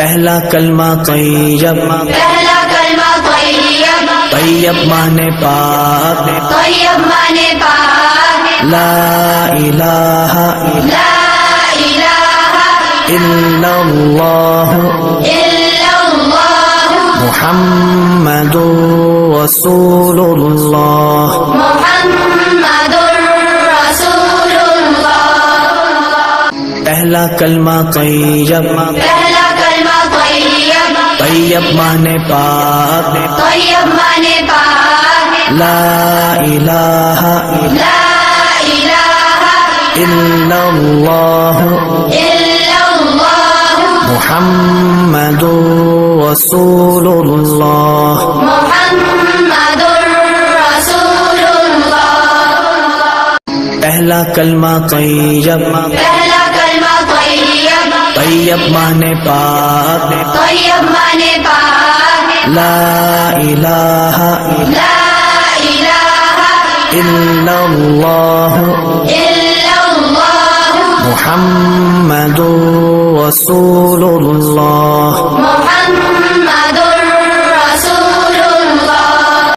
پہلا کلمہ طیب، پہلا کلمہ طیب، طیب مانے پاک، طیب مانے پاک، لا الہ لا الہ الا اللہ الا اللہ محمد رسول اللہ۔ محمد رسول اللہ۔ پہلا کلمہ طیب، پہلا کلمہ طیب، طیب مانے پاک، طیب مانے پاک، لا الہ لا الہ الا اللہ الا اللہ محمد رسول اللہ۔ محمد رسول اللہ۔ پہلا کلمہ طیب، پہلا کلمہ طیب، طیب مانے پاک، طیب مانے پاک، لا الہ لا الہ الا اللہ الا اللہ محمد رسول اللہ۔ محمد